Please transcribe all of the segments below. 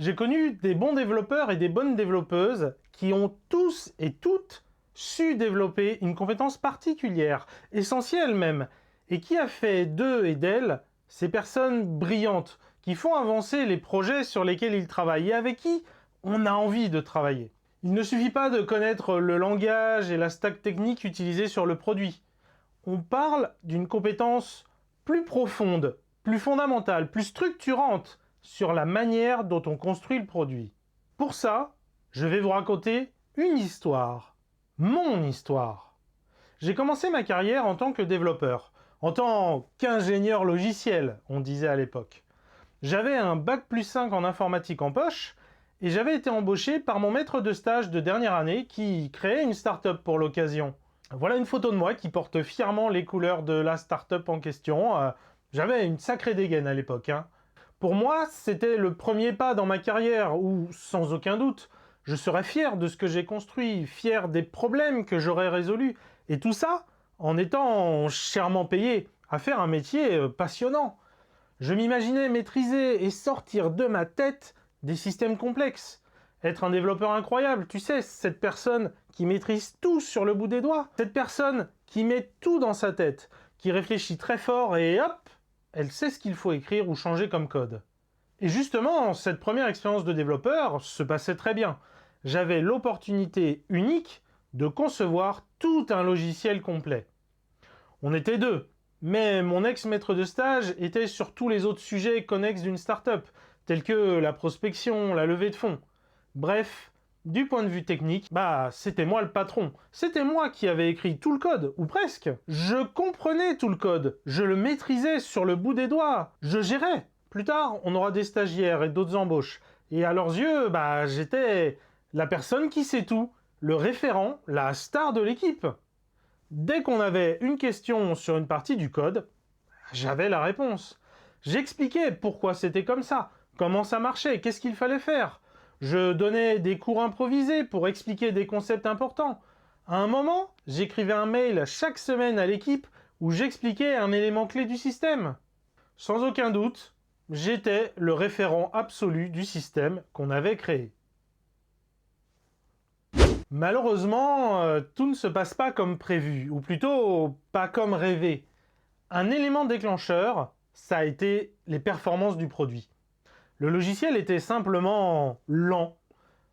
J'ai connu des bons développeurs et des bonnes développeuses qui ont tous et toutes su développer une compétence particulière, essentielle même, et qui a fait d'eux et d'elles ces personnes brillantes qui font avancer les projets sur lesquels ils travaillent et avec qui on a envie de travailler. Il ne suffit pas de connaître le langage et la stack technique utilisée sur le produit. On parle d'une compétence plus profonde, plus fondamentale, plus structurante sur la manière dont on construit le produit. Pour ça, je vais vous raconter une histoire. Mon histoire. J'ai commencé ma carrière en tant que développeur, en tant qu'ingénieur logiciel, on disait à l'époque. J'avais un bac+5 en informatique en poche et j'avais été embauché par mon maître de stage de dernière année qui créait une start-up pour l'occasion. Voilà une photo de moi qui porte fièrement les couleurs de la start-up en question. J'avais une sacrée dégaine à l'époque, hein. Pour moi, c'était le premier pas dans ma carrière où, sans aucun doute, je serais fier de ce que j'ai construit, fier des problèmes que j'aurais résolus. Et tout ça en étant chèrement payé à faire un métier passionnant. Je m'imaginais maîtriser et sortir de ma tête des systèmes complexes. Être un développeur incroyable, tu sais, cette personne qui maîtrise tout sur le bout des doigts. Cette personne qui met tout dans sa tête, qui réfléchit très fort et hop, elle sait ce qu'il faut écrire ou changer comme code. Et justement, cette première expérience de développeur se passait très bien. J'avais l'opportunité unique de concevoir tout un logiciel complet. On était deux, mais mon ex-maître de stage était sur tous les autres sujets connexes d'une start-up, tels que la prospection, la levée de fonds. Bref, du point de vue technique, c'était moi le patron. C'était moi qui avais écrit tout le code, ou presque. Je comprenais tout le code, je le maîtrisais sur le bout des doigts, je gérais. Plus tard, on aura des stagiaires et d'autres embauches. Et à leurs yeux, j'étais la personne qui sait tout, le référent, la star de l'équipe. Dès qu'on avait une question sur une partie du code, j'avais la réponse. J'expliquais pourquoi c'était comme ça, comment ça marchait, qu'est-ce qu'il fallait faire. Je donnais des cours improvisés pour expliquer des concepts importants. À un moment, j'écrivais un mail chaque semaine à l'équipe où j'expliquais un élément clé du système. Sans aucun doute, j'étais le référent absolu du système qu'on avait créé. Malheureusement, tout ne se passe pas comme prévu, ou plutôt pas comme rêvé. Un élément déclencheur, ça a été les performances du produit. Le logiciel était simplement lent.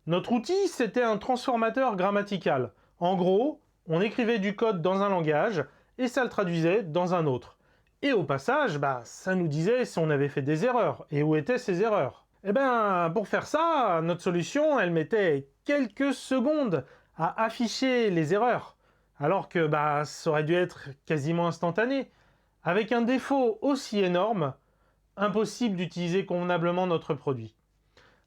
Notre outil, c'était un transformateur grammatical. En gros, on écrivait du code dans un langage et ça le traduisait dans un autre. Et au passage, ça nous disait si on avait fait des erreurs et où étaient ces erreurs. Pour faire ça, notre solution, elle mettait quelques secondes à afficher les erreurs, alors que ça aurait dû être quasiment instantané. Avec un défaut aussi énorme, impossible d'utiliser convenablement notre produit.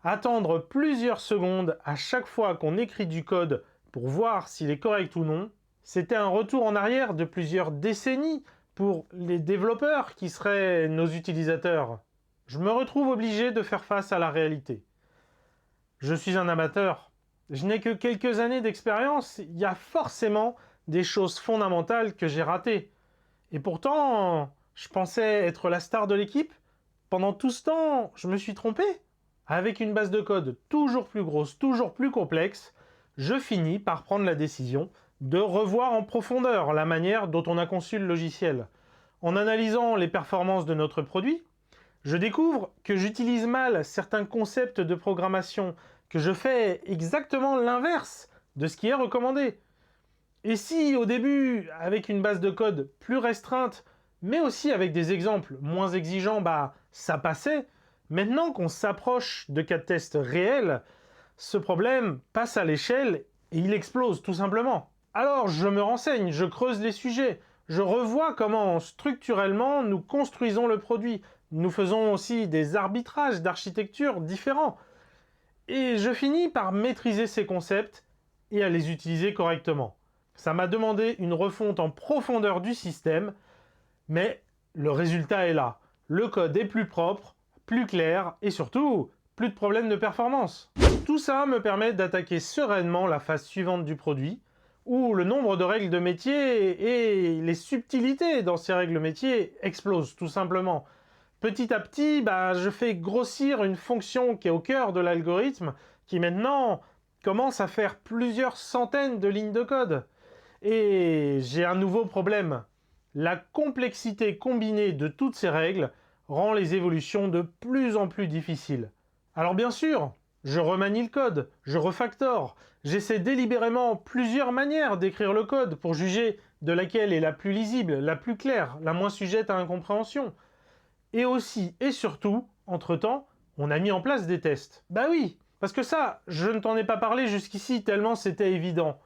Attendre plusieurs secondes à chaque fois qu'on écrit du code pour voir s'il est correct ou non, c'était un retour en arrière de plusieurs décennies pour les développeurs qui seraient nos utilisateurs. Je me retrouve obligé de faire face à la réalité. Je suis un amateur. Je n'ai que quelques années d'expérience. Il y a forcément des choses fondamentales que j'ai ratées. Et pourtant, je pensais être la star de l'équipe. Pendant tout ce temps, je me suis trompé. Avec une base de code toujours plus grosse, toujours plus complexe, je finis par prendre la décision de revoir en profondeur la manière dont on a conçu le logiciel. En analysant les performances de notre produit, je découvre que j'utilise mal certains concepts de programmation, que je fais exactement l'inverse de ce qui est recommandé. Et si au début, avec une base de code plus restreinte, mais aussi avec des exemples moins exigeants, ça passait, maintenant qu'on s'approche de cas de test réels, ce problème passe à l'échelle et il explose tout simplement. Alors je me renseigne, je creuse les sujets, je revois comment structurellement nous construisons le produit. Nous faisons aussi des arbitrages d'architecture différents. Et je finis par maîtriser ces concepts et à les utiliser correctement. Ça m'a demandé une refonte en profondeur du système, mais le résultat est là. Le code est plus propre, plus clair et surtout, plus de problèmes de performance. Tout ça me permet d'attaquer sereinement la phase suivante du produit, où le nombre de règles de métier et les subtilités dans ces règles métiers explosent tout simplement. Petit à petit, je fais grossir une fonction qui est au cœur de l'algorithme, qui maintenant commence à faire plusieurs centaines de lignes de code. Et j'ai un nouveau problème. La complexité combinée de toutes ces règles rend les évolutions de plus en plus difficiles. Alors bien sûr, je remanie le code, je refactore, j'essaie délibérément plusieurs manières d'écrire le code pour juger de laquelle est la plus lisible, la plus claire, la moins sujette à incompréhension. Et aussi, et surtout, entre-temps, on a mis en place des tests. Bah oui, parce que ça, je ne t'en ai pas parlé jusqu'ici tellement c'était évident.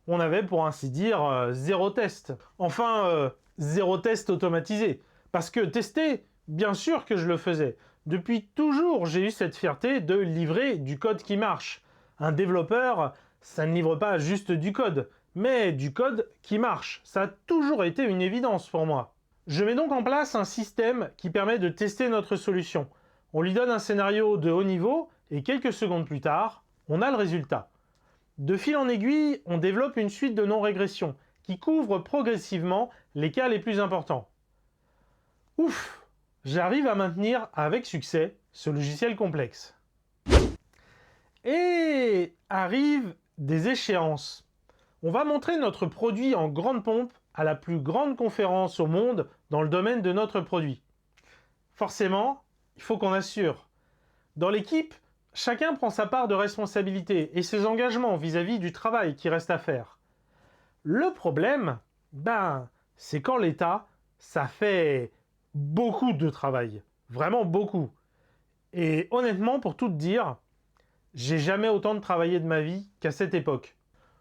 On avait, pour ainsi dire, zéro test. Enfin, zéro test automatisé. Parce que tester, bien sûr que je le faisais. Depuis toujours, j'ai eu cette fierté de livrer du code qui marche. Un développeur, ça ne livre pas juste du code, mais du code qui marche. Ça a toujours été une évidence pour moi. Je mets donc en place un système qui permet de tester notre solution. On lui donne un scénario de haut niveau et quelques secondes plus tard, on a le résultat. De fil en aiguille, on développe une suite de non-régression qui couvre progressivement les cas les plus importants. Ouf! J'arrive à maintenir avec succès ce logiciel complexe. Et arrivent des échéances. On va montrer notre produit en grande pompe à la plus grande conférence au monde dans le domaine de notre produit. Forcément, il faut qu'on assure. Dans l'équipe, chacun prend sa part de responsabilité et ses engagements vis-à-vis du travail qui reste à faire. Le problème, c'est quand l'État, ça fait beaucoup de travail. Vraiment beaucoup. Et honnêtement, pour tout te dire, j'ai jamais autant de travaillé de ma vie qu'à cette époque.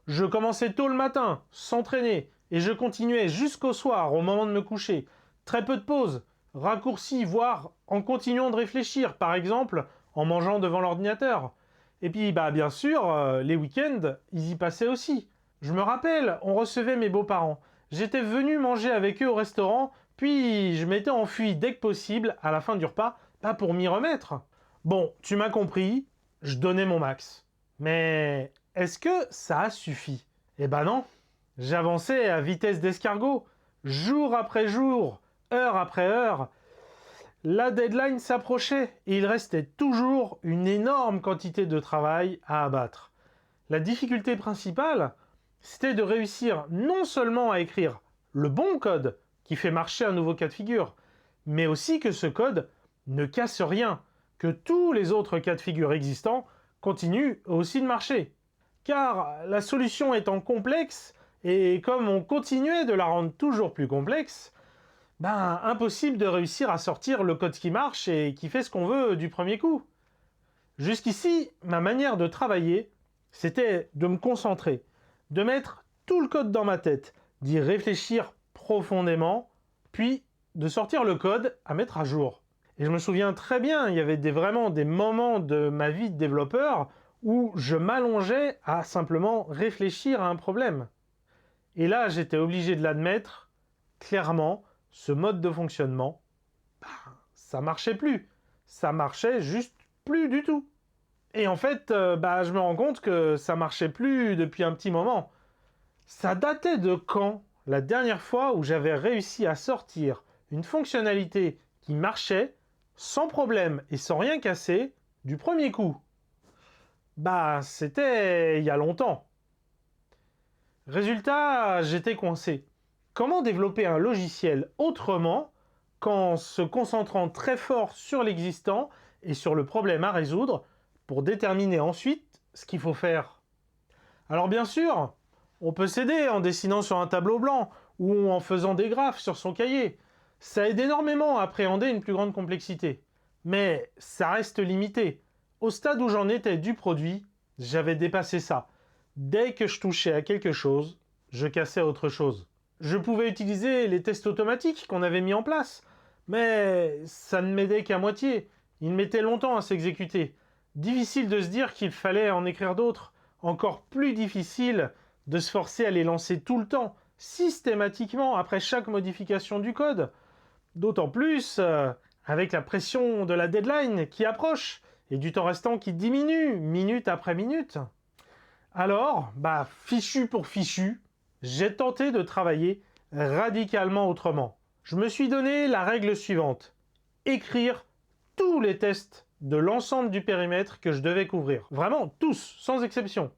Je commençais tôt le matin, s'entraîner, et je continuais jusqu'au soir, au moment de me coucher. Très peu de pauses, raccourcis, voire en continuant de réfléchir, par exemple, en mangeant devant l'ordinateur. Et puis, bien sûr, les week-ends, ils y passaient aussi. Je me rappelle, on recevait mes beaux-parents. J'étais venu manger avec eux au restaurant, puis je m'étais enfui dès que possible, à la fin du repas, pour m'y remettre. Bon, tu m'as compris, je donnais mon max. Mais est-ce que ça a suffi? Eh ben non. J'avançais à vitesse d'escargot, jour après jour, heure après heure. La deadline s'approchait et il restait toujours une énorme quantité de travail à abattre. La difficulté principale, c'était de réussir non seulement à écrire le bon code qui fait marcher un nouveau cas de figure, mais aussi que ce code ne casse rien, que tous les autres cas de figure existants continuent aussi de marcher. Car la solution étant complexe, et comme on continuait de la rendre toujours plus complexe, impossible de réussir à sortir le code qui marche et qui fait ce qu'on veut du premier coup. Jusqu'ici, ma manière de travailler, c'était de me concentrer, de mettre tout le code dans ma tête, d'y réfléchir profondément, puis de sortir le code à mettre à jour. Et je me souviens très bien, il y avait vraiment des moments de ma vie de développeur où je m'allongeais à simplement réfléchir à un problème. Et là, j'étais obligé de l'admettre, clairement, ce mode de fonctionnement, ça marchait plus. Ça marchait juste plus du tout. Et en fait, je me rends compte que ça marchait plus depuis un petit moment. Ça datait de quand, la dernière fois où j'avais réussi à sortir une fonctionnalité qui marchait sans problème et sans rien casser du premier coup? C'était il y a longtemps. Résultat, j'étais coincé. Comment développer un logiciel autrement qu'en se concentrant très fort sur l'existant et sur le problème à résoudre pour déterminer ensuite ce qu'il faut faire? Alors bien sûr, on peut s'aider en dessinant sur un tableau blanc ou en faisant des graphes sur son cahier. Ça aide énormément à appréhender une plus grande complexité. Mais ça reste limité. Au stade où j'en étais du produit, j'avais dépassé ça. Dès que je touchais à quelque chose, je cassais autre chose. Je pouvais utiliser les tests automatiques qu'on avait mis en place, mais ça ne m'aidait qu'à moitié. Ils mettaient longtemps à s'exécuter. Difficile de se dire qu'il fallait en écrire d'autres. Encore plus difficile de se forcer à les lancer tout le temps, systématiquement, après chaque modification du code. D'autant plus avec la pression de la deadline qui approche et du temps restant qui diminue, minute après minute. Alors, fichu pour fichu, j'ai tenté de travailler radicalement autrement. Je me suis donné la règle suivante. écrire tous les tests de l'ensemble du périmètre que je devais couvrir. Vraiment tous, sans exception.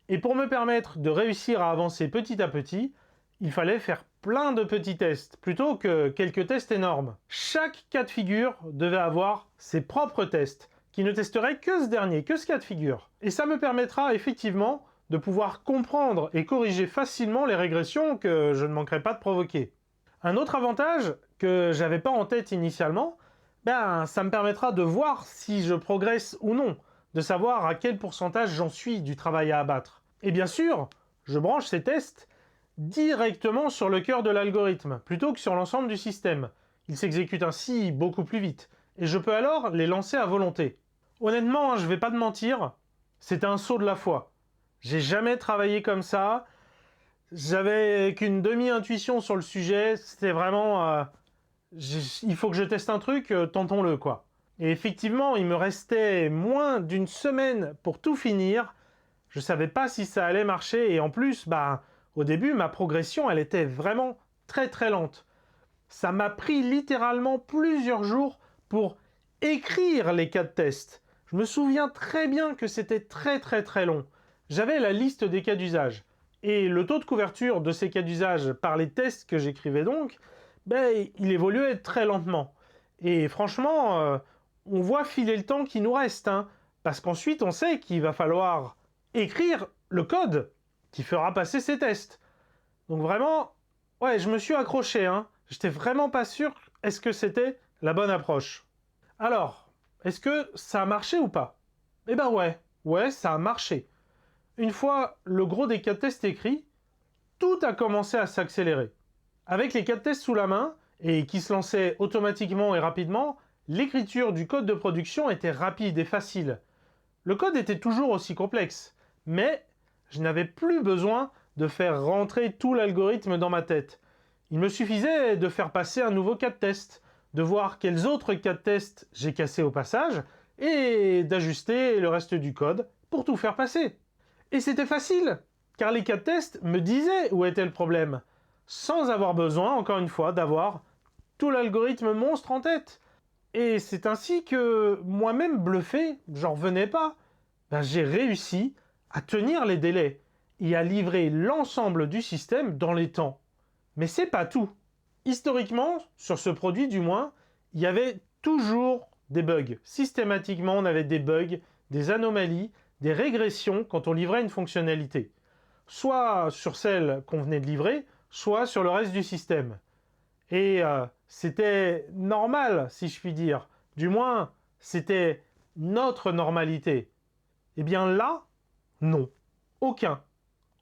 Et pour me permettre de réussir à avancer petit à petit, il fallait faire plein de petits tests, plutôt que quelques tests énormes. Chaque cas de figure devait avoir ses propres tests, qui ne testeraient que ce dernier, que ce cas de figure. Et ça me permettra effectivement de pouvoir comprendre et corriger facilement les régressions que je ne manquerai pas de provoquer. Un autre avantage que j'avais pas en tête initialement, ça me permettra de voir si je progresse ou non, de savoir à quel pourcentage j'en suis du travail à abattre. Et bien sûr, je branche ces tests directement sur le cœur de l'algorithme, plutôt que sur l'ensemble du système. Ils s'exécutent ainsi beaucoup plus vite, et je peux alors les lancer à volonté. Honnêtement, je vais pas te mentir, c'était un saut de la foi. J'ai jamais travaillé comme ça, j'avais qu'une demi-intuition sur le sujet, c'était vraiment... il faut que je teste un truc, tentons-le quoi. Et effectivement, il me restait moins d'une semaine pour tout finir, je savais pas si ça allait marcher, et en plus, au début, ma progression, elle était vraiment très très lente. Ça m'a pris littéralement plusieurs jours pour écrire les cas de test. Je me souviens très bien que c'était très très très long. J'avais la liste des cas d'usage. Et le taux de couverture de ces cas d'usage par les tests que j'écrivais donc, il évoluait très lentement. Et franchement, on voit filer le temps qui nous reste, parce qu'ensuite on sait qu'il va falloir écrire le code qui fera passer ces tests. Donc vraiment, ouais, je me suis accroché, J'étais vraiment pas sûr est-ce que c'était la bonne approche. Alors, est-ce que ça a marché ou pas? Eh ben ouais, ça a marché. Une fois le gros des cas de tests écrits, tout a commencé à s'accélérer. Avec les cas de tests sous la main, et qui se lançaient automatiquement et rapidement, l'écriture du code de production était rapide et facile. Le code était toujours aussi complexe, mais je n'avais plus besoin de faire rentrer tout l'algorithme dans ma tête. Il me suffisait de faire passer un nouveau cas de test, de voir quels autres cas de test j'ai cassés au passage, et d'ajuster le reste du code pour tout faire passer. Et c'était facile, car les cas de test me disaient où était le problème, sans avoir besoin, encore une fois, d'avoir tout l'algorithme monstre en tête. Et c'est ainsi que, moi-même bluffé, j'en revenais pas, j'ai réussi à tenir les délais et à livrer l'ensemble du système dans les temps. Mais c'est pas tout. Historiquement, sur ce produit du moins, il y avait toujours des bugs. Systématiquement, on avait des bugs, des anomalies, des régressions quand on livrait une fonctionnalité. Soit sur celle qu'on venait de livrer, soit sur le reste du système. Et c'était normal, si je puis dire. Du moins, c'était notre normalité. Eh bien là, non. Aucun.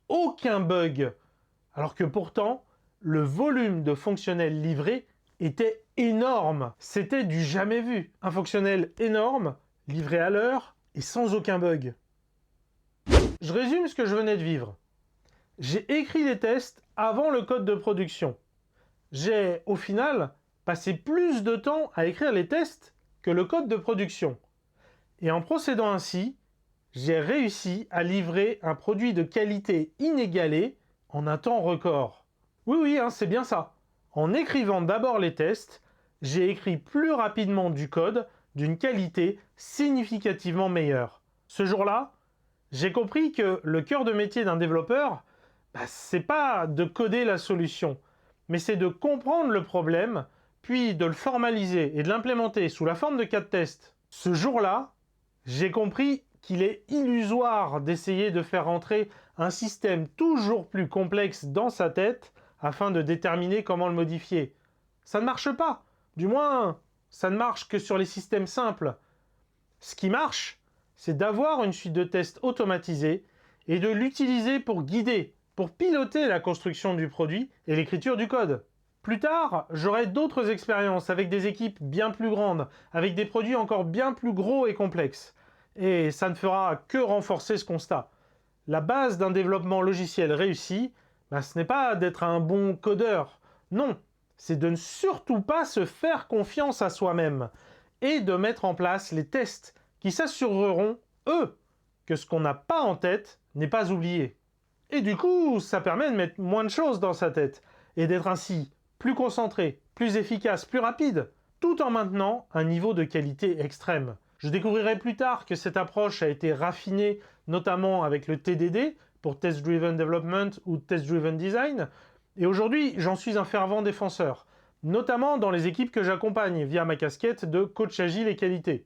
Aucun bug. Alors que pourtant, le volume de fonctionnels livrés était énorme. C'était du jamais vu. Un fonctionnel énorme, livré à l'heure et sans aucun bug. Je résume ce que je venais de vivre. J'ai écrit les tests avant le code de production. J'ai, au final, passé plus de temps à écrire les tests que le code de production. Et en procédant ainsi, j'ai réussi à livrer un produit de qualité inégalée en un temps record. Oui, c'est bien ça. En écrivant d'abord les tests, j'ai écrit plus rapidement du code d'une qualité significativement meilleure. Ce jour-là, j'ai compris que le cœur de métier d'un développeur, c'est pas de coder la solution, mais c'est de comprendre le problème, puis de le formaliser et de l'implémenter sous la forme de cas de test. Ce jour-là, j'ai compris qu'il est illusoire d'essayer de faire entrer un système toujours plus complexe dans sa tête afin de déterminer comment le modifier. Ça ne marche pas. Du moins, ça ne marche que sur les systèmes simples. Ce qui marche, c'est d'avoir une suite de tests automatisés et de l'utiliser pour guider, pour piloter la construction du produit et l'écriture du code. Plus tard, j'aurai d'autres expériences avec des équipes bien plus grandes, avec des produits encore bien plus gros et complexes. Et ça ne fera que renforcer ce constat. La base d'un développement logiciel réussi, ce n'est pas d'être un bon codeur. Non, c'est de ne surtout pas se faire confiance à soi-même et de mettre en place les tests qui s'assureront, eux, que ce qu'on n'a pas en tête n'est pas oublié. Et du coup, ça permet de mettre moins de choses dans sa tête et d'être ainsi plus concentré, plus efficace, plus rapide. tout en maintenant un niveau de qualité extrême. Je découvrirai plus tard que cette approche a été raffinée, notamment avec le TDD, pour Test Driven Development ou Test Driven Design, et aujourd'hui j'en suis un fervent défenseur, notamment dans les équipes que j'accompagne via ma casquette de coach agile et qualité.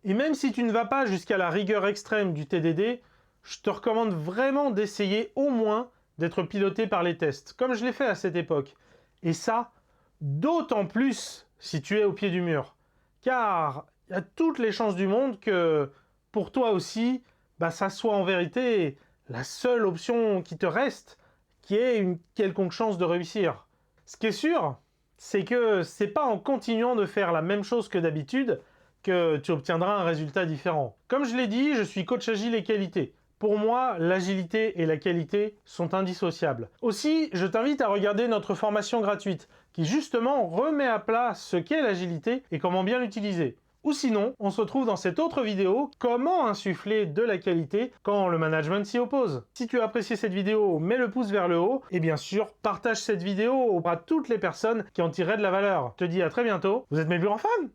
Et même si tu ne vas pas jusqu'à la rigueur extrême du TDD, je te recommande vraiment d'essayer au moins d'être piloté par les tests, comme je l'ai fait à cette époque. Et ça, d'autant plus si tu es au pied du mur. Car il y a toutes les chances du monde que pour toi aussi, ça soit en vérité la seule option qui te reste, qui ait une quelconque chance de réussir. Ce qui est sûr, c'est que c'est pas en continuant de faire la même chose que d'habitude que tu obtiendras un résultat différent. Comme je l'ai dit, je suis coach agile et qualité. Pour moi, l'agilité et la qualité sont indissociables. Aussi, je t'invite à regarder notre formation gratuite qui justement remet à plat ce qu'est l'agilité et comment bien l'utiliser. Ou sinon, on se retrouve dans cette autre vidéo, comment insuffler de la qualité quand le management s'y oppose. Si tu as apprécié cette vidéo, mets le pouce vers le haut et bien sûr, partage cette vidéo à toutes les personnes qui en tireraient de la valeur. Je te dis à très bientôt, vous êtes mes plus grands fans!